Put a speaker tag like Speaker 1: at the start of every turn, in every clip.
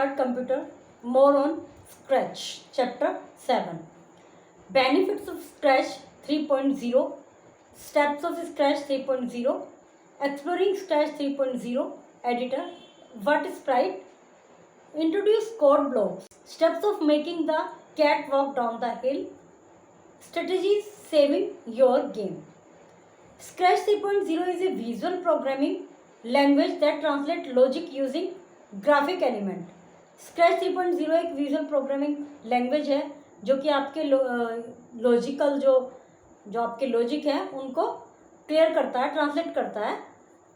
Speaker 1: start computer. More on Scratch. Chapter 7. Benefits of Scratch 3.0. Steps of Scratch 3.0. Exploring Scratch 3.0. Editor. What is Sprite? Introduce code blocks. Steps of making the cat walk down the hill. Strategies saving your game. Scratch 3.0 is a visual programming language that translates logic using graphic element. Scratch 3.0 एक visual programming language है जो कि आपके logical जो आपके logic है उनको clear करता है, ट्रांसलेट करता है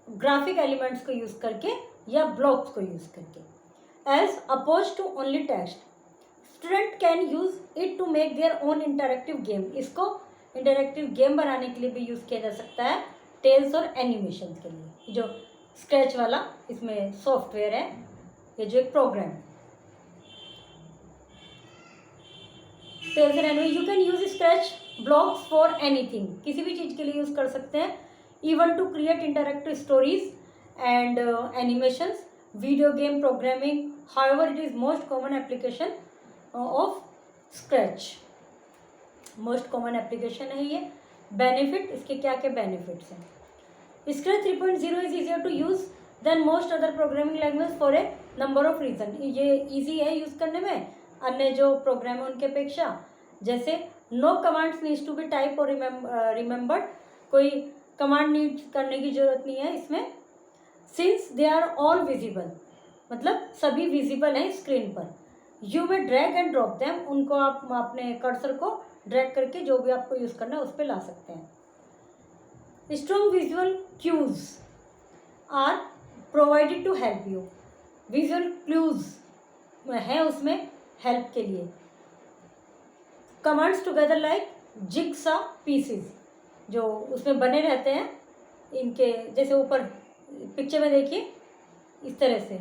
Speaker 1: ग्राफिक एलिमेंट्स को यूज़ करके या ब्लॉक्स को यूज़ करके, as opposed to only text. Student can use it to make their own interactive game. इसको इंटरेक्टिव गेम बनाने के लिए भी यूज़ किया जा सकता है, टेल्स और एनिमेशन के लिए. जो स्क्रैच वाला इसमें सॉफ्टवेयर है, ये जो एक program tales and animation, you can use scratch blocks for anything. किसी भी चीज़ के लिए यूज़ कर सकते हैं, even to create interactive stories and animations, video game programming. However it is most common application of scratch. Most common application है ये. बेनिफिट, इसके क्या क्या बेनिफिट्स हैं. Scratch 3.0 is easier to use than most other programming language for a number of reason. ये easy है use करने में अन्य जो प्रोग्राम है उनके अपेक्षा. जैसे no commands needs to be type और रिमेंबर्ड. कोई कमांड नीड करने की जरूरत नहीं है इसमें. Since they are all visible, मतलब सभी विजिबल हैं स्क्रीन पर. यू में ड्रैग एंड ड्रॉप देम. उनको आप अपने कर्सर को ड्रैग करके जो भी आपको यूज़ करना है उस पर ला सकते हैं. Strong visual cues are provided to help you. Visual cues है उसमें हेल्प के लिए. Commands together like jigsaw pieces, जो उसमें बने रहते हैं इनके जैसे ऊपर पिक्चर में देखिए इस तरह से.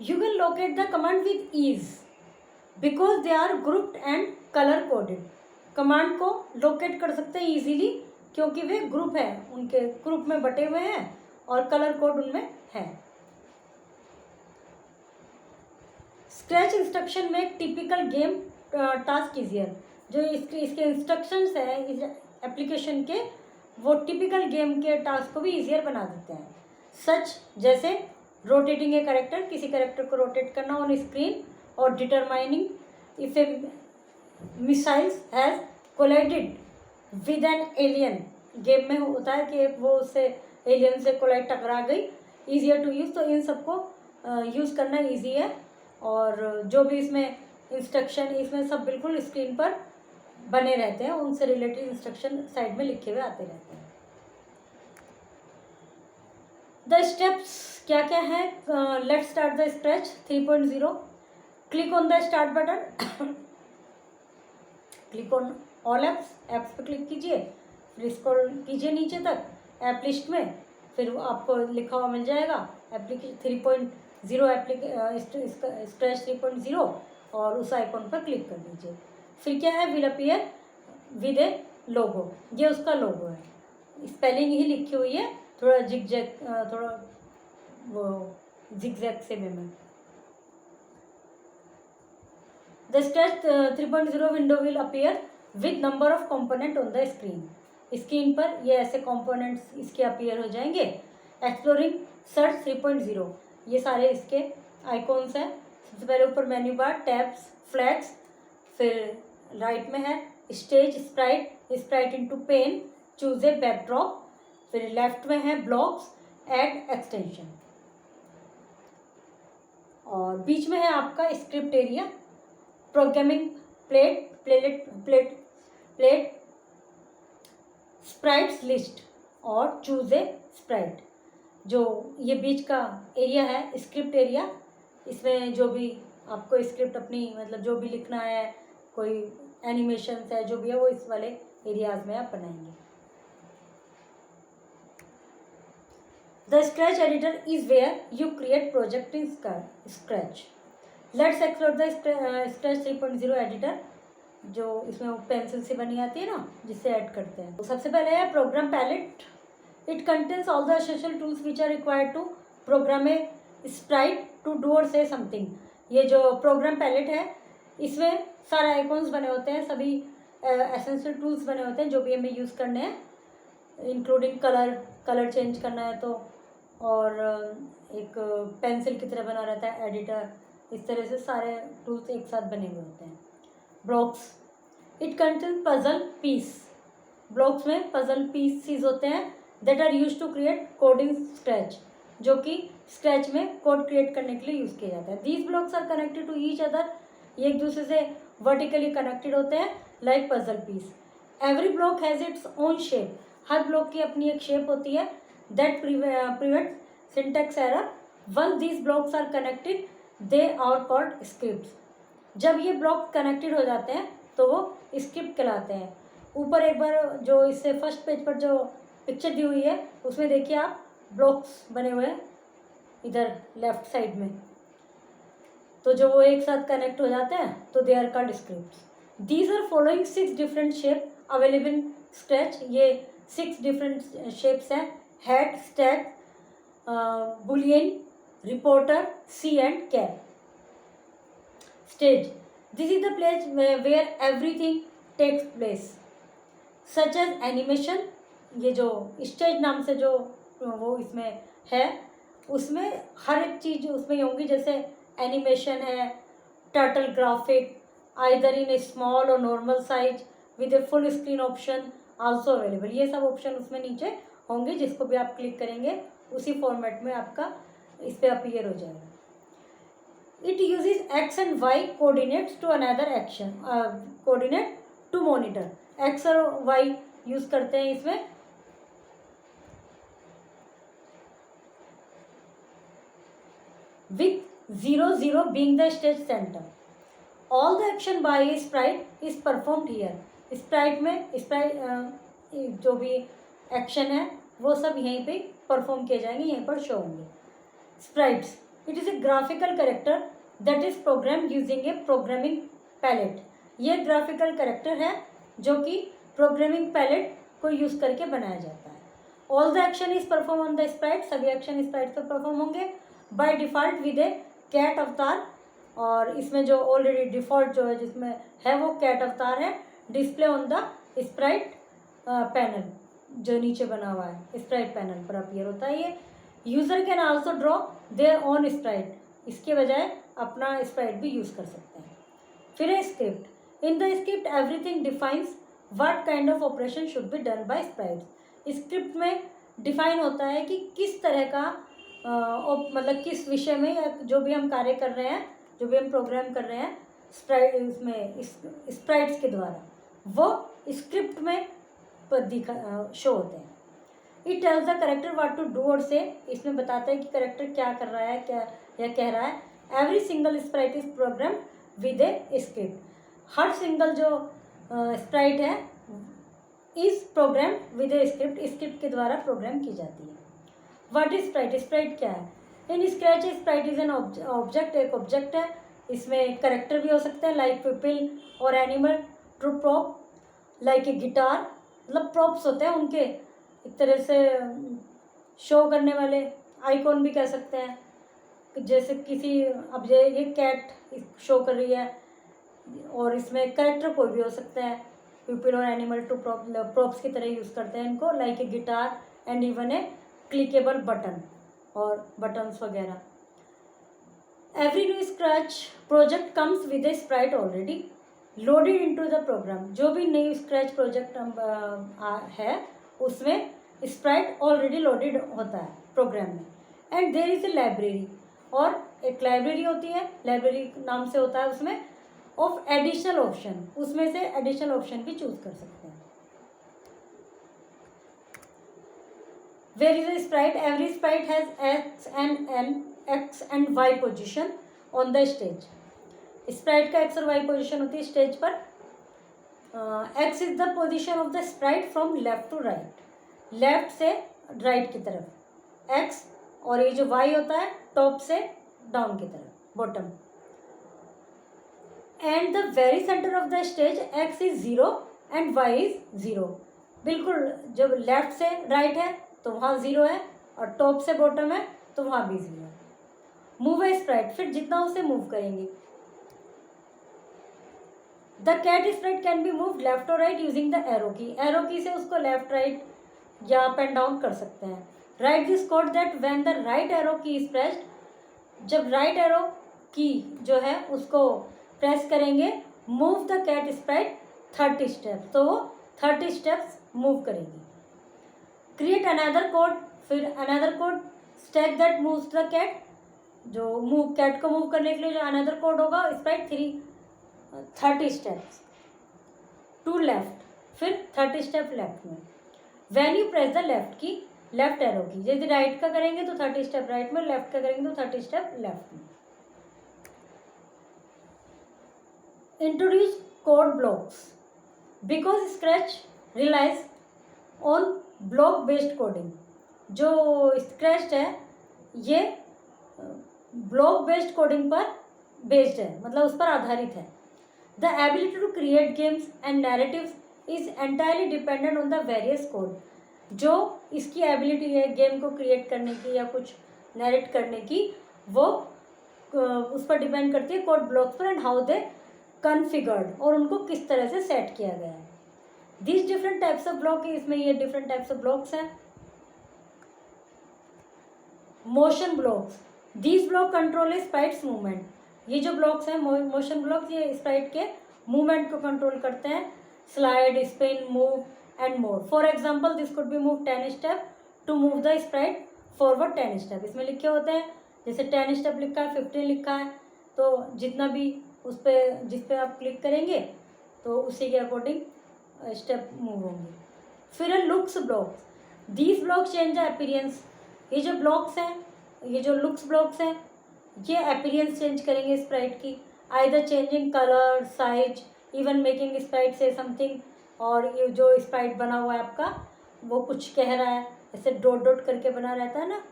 Speaker 1: You can locate the command with ease because they are grouped and colour coded. Command को लोकेट कर सकते हैं इजीली क्योंकि वे ग्रुप है, उनके ग्रुप में बटे हुए हैं और कलर कोड उनमें है. स्क्रैच इंस्ट्रक्शन में टिपिकल गेम टास्क ईजियर. जो इसके इंस्ट्रक्शंस हैं इस एप्लीकेशन के, वो टिपिकल गेम के टास्क को भी ईजियर बना देते हैं. सच जैसे रोटेटिंग ए कैरेक्टर, किसी कैरेक्टर को रोटेट करना ऑन स्क्रीन, और determining if A missiles has collided with an alien. Game में होता है कि वो उससे एलियन से कोलाइड टकरा गई. ईजियर टू यूज़, तो इन सबको यूज़ करना ईजी है. और जो भी इसमें इंस्ट्रक्शन, इसमें सब बिल्कुल स्क्रीन पर बने रहते हैं, उनसे रिलेटेड इंस्ट्रक्शन साइड में लिखे हुए आते रहते हैं. द स्टेप्स क्या क्या है. Let's start the scratch 3.0. Click on the start button. Click on all apps. Apps पे क्लिक कीजिए, फिर स्क्रॉल कीजिए नीचे तक ऐप लिस्ट में. फिर आपको लिखा हुआ मिल जाएगा एप्लीकेशन 3.0 स्क्रैच 3.0, और उस आइकॉन पर क्लिक कर दीजिए. फिर क्या है, विल अपीयर विद ए लोगो. ये उसका लोगो है. स्पेलिंग ही लिखी हुई है, थोड़ा जिगजैग, थोड़ा वो जिगजैग से में. The scratch 3.0 window will appear with number of component on the screen. Screen पर ये ऐसे कंपोनेंट्स इसके अपीयर हो जाएंगे. एक्सप्लोरिंग सर्च 3.0, ये सारे इसके आइकॉन्स हैं. सबसे पहले ऊपर मेन्यू बार, टैब्स, फ्लैग्स, फिर राइट में है stage, sprite, sprite into pane, choose a backdrop. फिर लेफ्ट में है ब्लॉक्स, ऐड एक्सटेंशन, और बीच में है आपका script area, programming plate, sprites list, और चूज ए स्प्राइट. जो ये बीच का एरिया है स्क्रिप्ट एरिया, इसमें जो भी आपको स्क्रिप्ट अपनी मतलब जो भी लिखना है, कोई एनिमेशंस है, जो भी है वो इस वाले एरियाज में आप बनाएंगे. The scratch editor is where you create project in scratch. Let's explore the scratch 3.0 editor. जो इसमें पेंसिल से बनी आती है ना, जिससे ऐड करते हैं. तो सबसे पहले है program palette. It contains all the essential tools which are required to program a sprite to do or say something. ये जो प्रोग्राम पैलेट है इसमें सारे आइकॉन्स बने होते हैं, सभी एसेंशियल टूल्स बने होते हैं जो भी हमें यूज़ करने हैं, इंक्लूडिंग कलर चेंज करना है तो, और एक पेंसिल की तरह बना रहता है एडिटर, इस तरह से सारे टूल्स एक साथ बने हुए होते हैं। Blocks, it contain puzzle piece. Blocks में पजल पीसीज होते हैं that are use to create code in scratch, जो कि स्क्रैच में कोड क्रिएट करने के लिए यूज़ किया जाता है। These blocks are connected to each other, ये एक दूसरे से वर्टिकली कनेक्टेड होते हैं like puzzle piece. Every block has its own shape, हर ब्लॉक की अपनी एक शेप होती है। That prevent syntax error. Once these blocks are connected they are called scripts. जब ये ब्लॉक कनेक्टेड हो जाते हैं तो वो स्क्रिप्ट कहलाते हैं। ऊपर एक बार जो इससे फर्स्ट पेज पर जो पिक्चर दी हुई है उसमें देखिए आप, ब्लॉक्स बने हुए हैं इधर लेफ्ट साइड में, तो जो वो एक साथ कनेक्ट हो जाते हैं तो they are called scripts. These are following 6 different shape available in scratch. ये 6 डिफरेंट शेप्स हैं, head, stack, boolean, reporter, C and cap. Stage, this is the place where everything takes place such as animation. ये जो stage नाम से जो वो इसमें है उसमें हर एक चीज़ उसमें होंगी, जैसे एनिमेशन है, turtle graphic, either in a small और normal size with a full screen option also available. ये सब ऑप्शन उसमें नीचे होंगे, जिसको भी आप क्लिक करेंगे उसी फॉर्मेट में आपका इस पर अपीयर हो जाएगा। It uses X and Y coordinates to another action, coordinate to monitor. X और वाई यूज करते हैं इसमें। with 0 0 being the stage center. All the action by a sprite is performed here. sprite में sprite जो भी action है वो सब यहीं पे परफॉर्म किए जाएंगे, यहीं पर शो होंगे। Sprites, it is a graphical character that is program using a programming palette. ये ग्राफिकल कैरेक्टर है जो कि प्रोग्रामिंग पैलेट को यूज़ करके बनाया जाता है। All the action is perform on the sprite, सभी एक्शन स्प्राइट पर परफॉर्म होंगे by default with a cat avatar. और इसमें जो ऑलरेडी डिफ़ॉल्ट जो है जिसमें है वो कैट अवतार है। Display on the Sprite panel, जो नीचे बना हुआ है स्प्राइट पैनल पर अपीयर होता है ये। User can also draw their own sprite, इसके बजाय अपना स्प्राइट भी यूज़ कर सकते हैं। फिर है script. In the script everything defines what kind of operation should be done by sprites. Script में डिफाइन होता है कि किस तरह का मतलब किस विषय में या जो भी हम कार्य कर रहे हैं, जो भी हम प्रोग्राम कर रहे हैं स्प्राइट्स के द्वारा, वो स्क्रिप्ट में शो होते हैं। It tells the character what to do or say, इसमें बताता है कि करेक्टर क्या कर रहा है, क्या या कह रहा है। Every single sprite is program with a script. हर सिंगल जो स्प्राइट है is program with a script, script के द्वारा प्रोग्राम की जाती है। व्हाट इज स्प्राइट, स्प्राइट क्या है? In Scratch sprite is an object, एक ऑब्जेक्ट है। इसमें करेक्टर भी हो सकते हैं लाइक पीपल और animal, true prop like a guitar, मतलब प्रॉप्स होते हैं उनके एक तरह से शो करने वाले, आइकॉन भी कह सकते हैं। जैसे किसी अब ये कैट शो कर रही है और इसमें करेक्टर कोई भी हो सकता है, पीपल और एनिमल टू प्रॉप्स की तरह यूज़ करते हैं इनको, like a guitar and even a clickable button और बटन्स वगैरह। Every new scratch project comes with a sprite already loaded into the program. जो भी नई स्क्रैच प्रोजेक्ट है उसमें स्प्राइट ऑलरेडी लोडेड होता है प्रोग्राम में। And there is a library, और एक लाइब्रेरी होती है, लाइब्रेरी नाम से होता है उसमें, ऑफ एडिशनल ऑप्शन, उसमें से एडिशनल ऑप्शन भी चूज कर सकते हैं। Where is a sprite? Every sprite has x and y position on the stage. Sprite का एक्स और वाई पोजिशन होती है स्टेज पर। X is the position of the sprite from left to right, left से right की तरफ x, और ये जो वाई होता है टॉप से डाउन की तरफ, bottom. And the very centre of the stage X is 0 and Y is 0। बिल्कुल जब लेफ्ट से राइट है तो वहाँ 0 है, और टॉप से बॉटम है तो वहाँ भी 0 है। मूव ए स्प्राइट, फिर जितना उसे मूव करेंगे। The cat sprite can be move left और right using the arrow key, arrow key से उसको लेफ्ट राइट या अप एंड डाउन कर सकते हैं। Right this code that when the right arrow key is pressed, जब right arrow key जो है उसको प्रेस करेंगे, move the cat sprite 30 steps, तो वो 30 स्टेप्स मूव करेगी। क्रिएट अनदर कोड, फिर another code stack that moves the cat, जो मूव कैट को मूव करने के लिए जो अनदर कोड होगा स्प्राइट 30 स्टेप्स टू लेफ्ट, फिर 30 स्टेप लेफ्ट में। When you press the left की, लेफ्ट एरो की, यदि राइट का करेंगे तो 30 स्टेप राइट में, लेफ्ट का करेंगे तो 30 स्टेप लेफ्ट में। Introduce code blocks, because scratch relies on block based coding, जो स्क्रैच है ये ब्लॉक बेस्ड कोडिंग पर बेस्ड है, मतलब उस पर आधारित है। The ability to create games and narratives is entirely dependent on the various code, जो इसकी एबिलिटी है गेम को क्रिएट करने की या कुछ नैरेट करने की, वो उस पर डिपेंड करती है कोड ब्लॉक्स पर एंड हाउ दे कॉन्फ़िगर्ड, और उनको किस तरह से सेट किया गया है। This different types of block, इसमें ये डिफरेंट टाइप्स ऑफ ब्लॉक्स हैं। Motion blocks, this block control sprites movement, ये जो ब्लॉक्स हैं मोशन ब्लॉक्स, ये स्प्राइट के मूवमेंट को कंट्रोल करते हैं। Slide, spin, move and more. For example this could be move 10 step to move the Sprite forward 10 step, इसमें लिखे होते हैं, जैसे 10 स्टेप लिखा है, 15 लिखा है, तो जितना भी उस पर जिस पे आप क्लिक करेंगे तो उसी के अकॉर्डिंग स्टेप मूव होंगे। फिर है looks blocks, these blocks change the appearance, ये जो ब्लॉक्स हैं, ये जो लुक्स ब्लॉक्स हैं, ये अपीयरेंस चेंज करेंगे स्प्राइट की, either changing colour, size, even making Sprite से समथिंग, और ये जो स्प्राइट बना हुआ है आपका वो कुछ कह रहा है, ऐसे डॉट डॉट करके बना रहता है ना,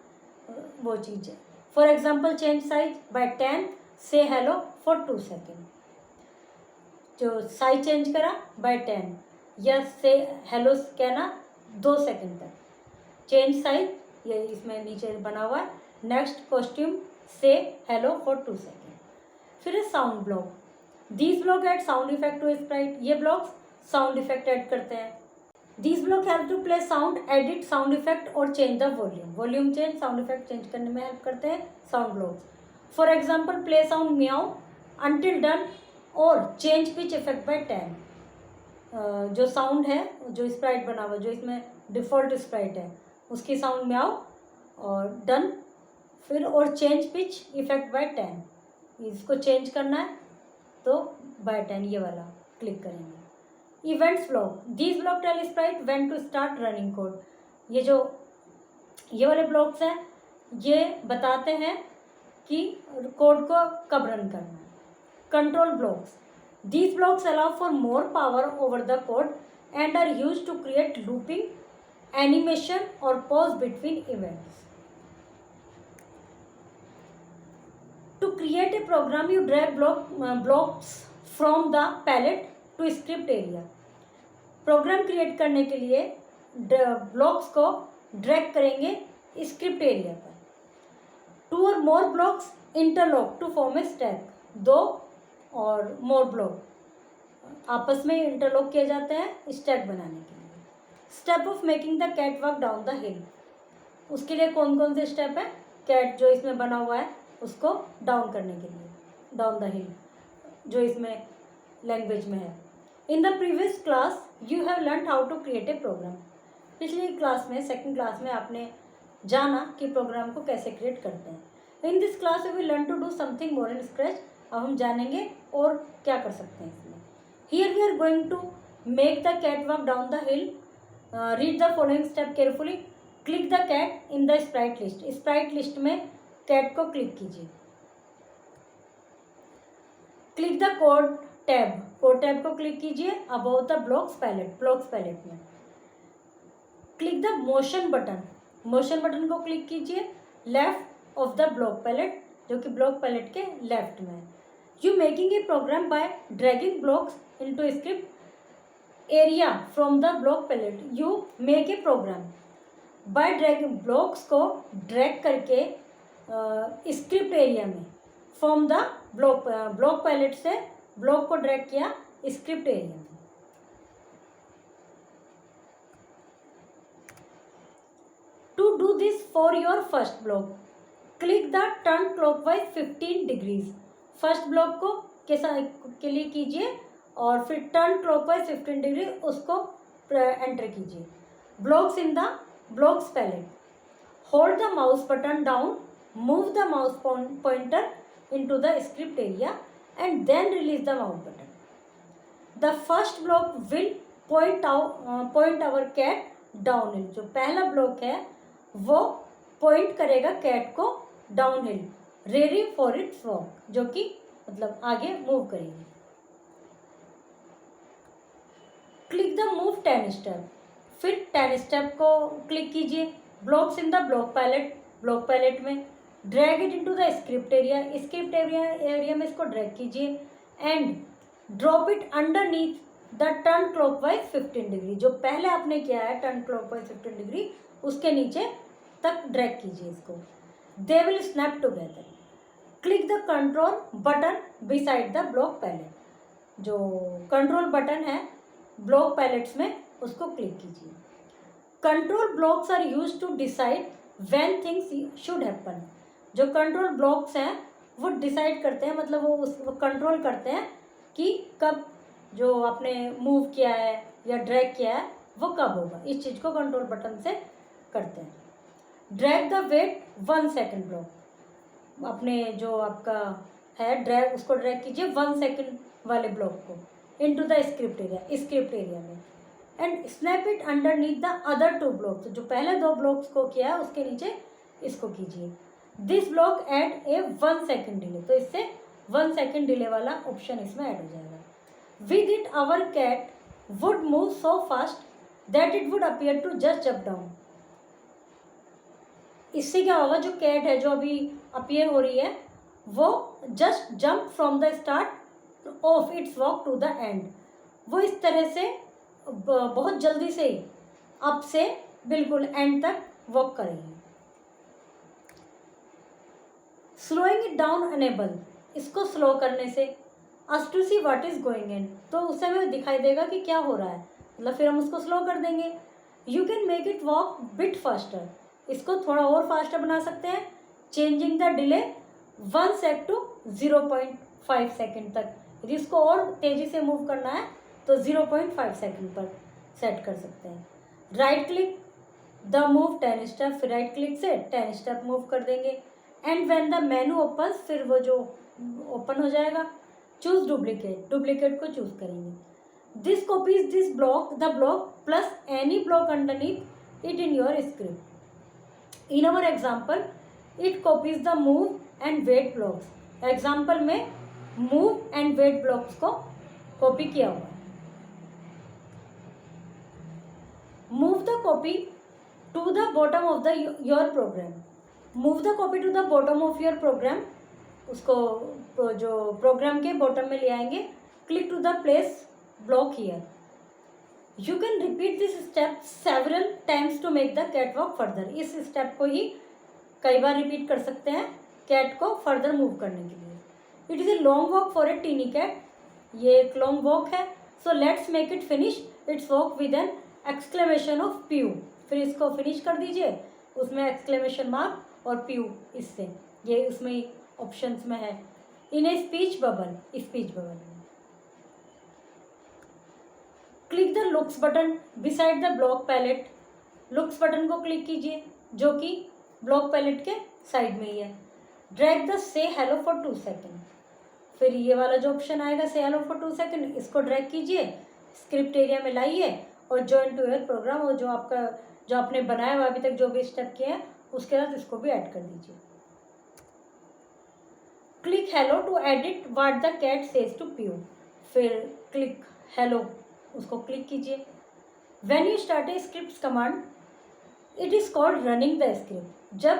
Speaker 1: वो चीज़ है। For example change size by 10, say hello for 2 second, जो साइज चेंज करा बाय 10 या से हेलो कहना 2 सेकेंड तक, चेंज साइज ये इसमें नीचे बना हुआ है। नेक्स्ट कॉस्ट्यूम से हेलो फॉर 2 सेकेंड। फिर है sound block, these block add sound effect to sprite, ये ब्लॉक्स साउंड इफेक्ट ऐड करते हैं। These block help to play sound, edit sound effect और change the volume, volume change, sound effect change करने में help करते हैं sound blocks. For example play sound meow until done और change pitch effect by 10, जो sound है जो Sprite बना हुआ, जो इसमें डिफ़ॉल्ट स्प्राइट है उसकी साउंड म्याऊ और डन, फिर और चेंज पिच इफेक्ट बाय 10, इसको चेंज करना है तो बाय 10 ये वाला क्लिक करेंगे। Events block, these block tell sprite when to start running code, ये जो ये वाले ब्लॉक्स हैं ये बताते हैं कि कोड को कब रन करना है। Control blocks, these blocks allow for more power over the code and are used to create looping, animation और pause between events. To create a program, you drag blocks from the palette to script area. Program create करने के लिए blocks को drag करेंगे script area पर। 2 or more blocks interlock to form a stack, 2 or more block आपस में interlock किए जाते हैं स्टैक बनाने के लिए। Step of making the cat walk down the hill, उसके लिए कौन कौन से स्टेप हैं, कैट जो इसमें बना हुआ है उसको डाउन करने के लिए, डाउन द हिल जो इसमें लैंग्वेज में है। In the previous class you have learn how to create a program, पिछली क्लास में सेकंड क्लास में आपने जाना कि प्रोग्राम को कैसे क्रिएट करते हैं। In this class we will learn to do something more in scratch, अब हम जानेंगे और क्या कर सकते हैं इसमें। Here we are going to make the cat walk down the hill, read the following step carefully, click the cat in the sprite list, sprite list में कैट को क्लिक कीजिए। Click the code tab, code tab को click कीजिए about the blocks palette, blocks palette में। Click the motion button, motion button को click कीजिए left of the block palette, जो कि ब्लॉक पैलेट के लेफ्ट में है। You making a program by dragging blocks into script area from the block palette, you make a program by dragging, blocks को drag करके script area में from the block palette से block को drag किया script area में। To do this for your first block click the turn clockwise 15 degrees. First block को के लिए कीजिए और फिर टर्न क्लॉकवाइज 15 डिग्री उसको एंटर कीजिए। Blocks in the blocks palette, hold the mouse button down, move the mouse pointer into the script area and then release the mouse button. The first block will point our cat down hill. जो पहला block है वो point करेगा cat को down hill, ready for its walk, जो कि मतलब आगे मूव करेगी। क्लिक द मूव 10 स्टेप, फिर 10 स्टेप को क्लिक कीजिए। Blocks in the block palette में drag it into the script area, script area में इसको ड्रैग कीजिए and drop it underneath the turn clockwise 15 degree. जो पहले आपने किया है टर्न क्लॉकवाइज 15 डिग्री उसके नीचे तक ड्रैग कीजिए इसको। They will snap together. Click the control button beside the block palette. जो कंट्रोल बटन है ब्लॉक पैलेट्स में उसको क्लिक कीजिए। Control blocks are use to decide when things should happen. जो कंट्रोल ब्लॉक्स हैं वो डिसाइड करते हैं, मतलब वो कंट्रोल करते हैं कि कब जो आपने मूव किया है या ड्रैग किया है वो कब होगा। इस चीज़ को कंट्रोल बटन से करते हैं। Drag the wait 1 second block, अपने जो आपका है ड्रैग उसको ड्रैग कीजिए 1 सेकेंड वाले ब्लॉक को इनटू द स्क्रिप्ट एरिया में and snap it underneath the other 2 blocks. जो पहले 2 ब्लॉक्स को किया है उसके नीचे इसको कीजिए। This block add a 1 second delay, तो इससे 1 सेकेंड डिले वाला ऑप्शन इसमें ऐड हो जाएगा। With it our cat would move so fast that it would appear to just jump down. इससे क्या होगा, जो कैट है जो अभी अपीयर हो रही है वो just jump from the start of its walk to the end. वो इस तरह से बहुत जल्दी से अप से बिल्कुल एंड तक वॉक करेगी। स्लोइंग इट डाउन अनेबल, इसको स्लो करने से us to see what is going in, तो उस समय दिखाई देगा कि क्या हो रहा है, मतलब फिर हम उसको स्लो कर देंगे। You can make it walk bit faster, इसको थोड़ा और फास्टर बना सकते हैं। Changing the delay 1 sec to 0.5 second तक। यदि इसको और तेज़ी से मूव करना है तो 0.5 सेकेंड पर सेट कर सकते हैं। Right click the move 10 step, फिर राइट क्लिक से 10 स्टेप मूव कर देंगे and when the menu open, फिर वो जो ओपन हो जाएगा। चूज डुप्लीकेट को चूज करेंगे। This copies this block the block plus any block underneath it in your script. In our example it copies the move and wait blocks. Example में move and wait blocks को copy किया हुआ है। Move the copy to the bottom of the your program. Move the copy to the bottom of your program, उसको जो program के bottom में ले आएंगे। Click to the place block here. You can repeat this step several times to make the cat walk further. इस step को ही कई बार रिपीट कर सकते हैं कैट को फर्दर मूव करने के लिए। It is a long walk for a teeny cat, ये एक लॉन्ग वॉक है। So let's make it finish its walk with an exclamation of phew. फिर इसको फिनिश कर दीजिए, उसमें एक्सक्लेमेशन मार्क और प्यू, इससे ये उसमें ही ऑप्शंस में है। इन ए स्पीच बबल में click the looks button beside the block palette. Looks button को क्लिक कीजिए जो कि ब्लॉक पैलेट के साइड में ही है। ड्रैग द से हेलो फॉर 2 सेकेंड, फिर ये वाला जो ऑप्शन आएगा से हेलो फॉर 2 सेकेंड, इसको ड्रैग कीजिए, स्क्रिप्ट एरिया में लाइए और जॉइन टू योर प्रोग्राम, और जो आपने बनाया हुआ अभी तक जो भी स्टेप किए हैं उसके साथ इसको भी ऐड कर दीजिए। Click hello to edit what the cat says to phew, फिर क्लिक हेलो उसको क्लिक कीजिए। When you start a script command it is called running the script. जब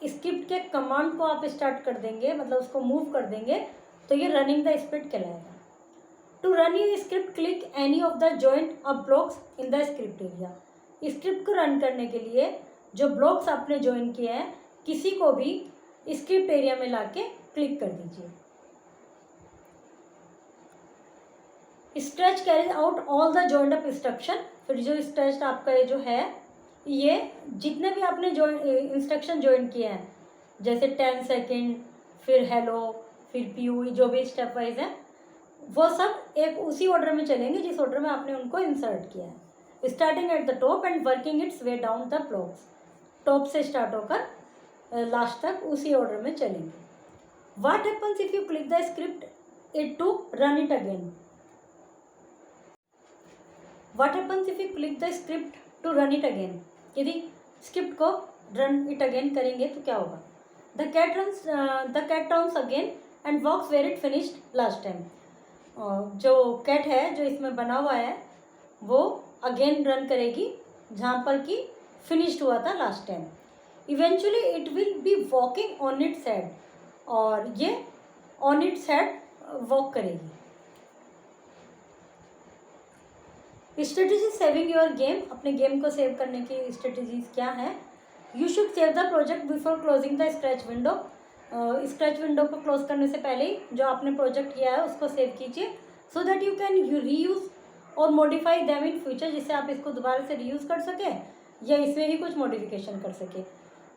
Speaker 1: स्क्रिप्ट के कमांड को आप स्टार्ट कर देंगे, मतलब उसको मूव कर देंगे, तो ये रनिंग द स्क्रिप्ट कहलाएगा। To run you script click any of the joint up blocks in the script area. Script को रन करने के लिए जो ब्लॉक्स आपने ज्वाइन किए हैं किसी को भी स्क्रिप्ट एरिया में लाके क्लिक कर दीजिए। Stretch carries out all the joined up instruction. फिर जो स्ट्रेच आपका ये जो है, ये जितने भी आपने जो इंस्ट्रक्शन ज्वाइन किए हैं, जैसे 10 सेकेंड, फिर हेलो, फिर पीयू, जो भी स्टेप वाइज है, वो सब एक उसी ऑर्डर में चलेंगे जिस ऑर्डर में आपने उनको इंसर्ट किया है। Starting at the top and working its way down the blocks. Top से स्टार्ट होकर लास्ट तक उसी ऑर्डर में चलेंगे। What happens if you click the script it to run it again? What happens if you click the script to run it again? यदि script को run it again करेंगे तो क्या होगा? The cat runs again and walks where it finished last time. जो cat है जो इसमें बना हुआ है वो अगेन रन करेगी जहाँ पर कि फिनिश्ड हुआ था last time. Eventually it will be walking on its head, और ये ऑन इट्स हेड वॉक करेगी। Strategy saving your game. अपने गेम को सेव करने की स्ट्रेटेजीज क्या है? You should save the project before closing the scratch window. Scratch window को क्लोज करने से पहले ही जो आपने प्रोजेक्ट किया है उसको सेव कीजिए, so that you can reuse और मॉडिफाई देम इन फ्यूचर, जिससे आप इसको दोबारा से रीयूज कर सकें या इसमें ही कुछ मॉडिफिकेशन कर सकें।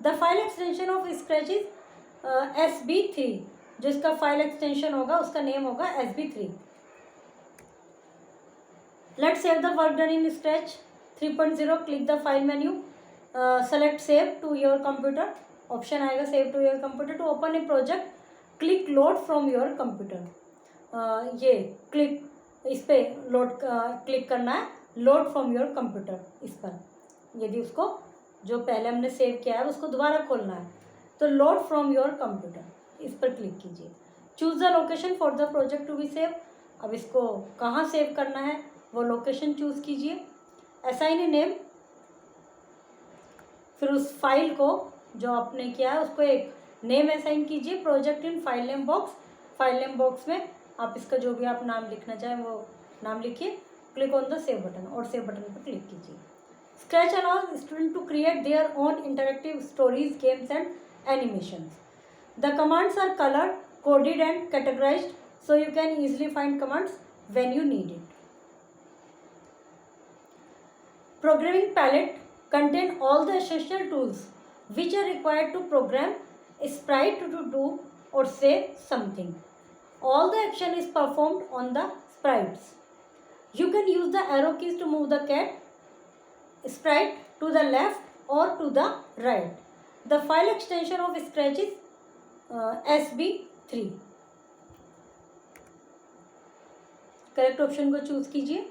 Speaker 1: The file extension of scratch is SB3। जो इसका फाइल एक्सटेंशन होगा उसका नेम होगा SB3। Let's save the work done in Scratch 3.0. Click the file menu, select save to your computer. Option आएगा save to your computer. To open a project, click load from your computer. ये click इस पे load click करना है, load from your computer इस पर। यदि उसको जो पहले हमने सेव किया है उसको दोबारा खोलना है तो load from your computer इस पर क्लिक कीजिए। Choose the location for the project to be saved. अब इसको कहाँ सेव करना है वो लोकेशन चूज कीजिए। Assign a name. फिर उस फाइल को जो आपने किया है उसको एक नेम असाइन कीजिए। Project in file name box. File name box में आप इसका जो भी आप नाम लिखना चाहें वो नाम लिखिए। Click on the save button और सेव बटन पर क्लिक कीजिए। Scratch allows student to create their own interactive stories, games and animations. The commands are coloured, coded and categorised, so you can easily find commands when you need it. Programming palette contain all the essential tools which are required to program a sprite to do or say something. All the action is performed on the sprites. You can use the arrow keys to move the cat sprite to the left or to the right. The file extension of Scratch is SB3. Correct option को choose कीजिए।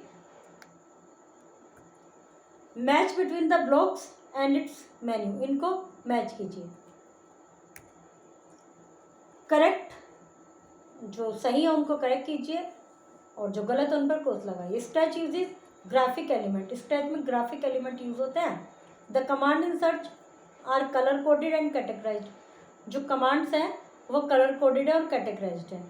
Speaker 1: Match between the blocks and it's menu, इनको match कीजिए। Correct, जो सही है उनको correct कीजिए और जो गलत है उन पर क्रॉस लगाइए। Scratch uses graphic element. Scratch में ग्राफिक एलिमेंट यूज होते हैं। The command in search are colour coded and categorised. जो कमांड्स हैं वो कलर कोडेड है और कैटेगराइज्ड है।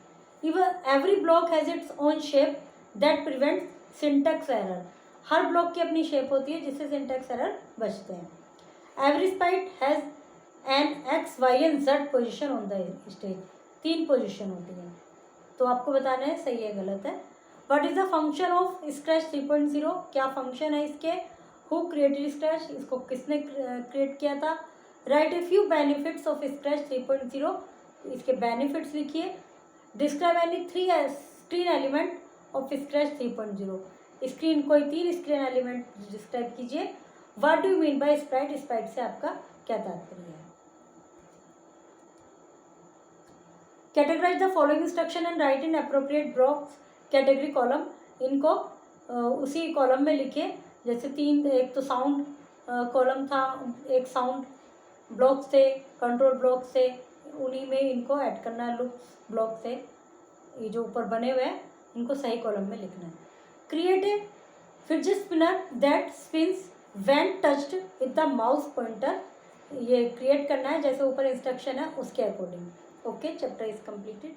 Speaker 1: Every block has its own shape that prevents syntax error. हर ब्लॉक की अपनी शेप होती है जिससे सिंटैक्स एरर बचते हैं। Every Sprite has an X, Y and Z position on the stage. 3 position होती हैं, तो आपको बताना है सही है गलत है। What is the function of Scratch 3.0? क्या फंक्शन है इसके? Who created Scratch? इसको किसने क्रिएट किया था? Write a few benefits of Scratch 3.0। इसके बेनिफिट्स लिखिए। Describe any 3 screen element of Scratch 3.0। Screen कोई 3 स्क्रीन एलिमेंट डिस्क्राइब कीजिए। What do you mean by sprite? Sprite से आपका क्या तात्पर्य है? Categorise the following instruction and write in appropriate blocks category column. इनको उसी कॉलम में लिखिए। जैसे 3, एक तो साउंड कॉलम था, एक साउंड ब्लॉक्स थे, कंट्रोल ब्लॉक्स थे, उन्हीं में इनको ऐड करना है। लुक्स ब्लॉक से ये जो ऊपर बने हुए हैं इनको सही कॉलम में लिखना है। Create a fidget spinner that spins when touched with the mouse pointer. ये क्रिएट करना है जैसे ऊपर इंस्ट्रक्शन है उसके according. Okay, chapter is completed.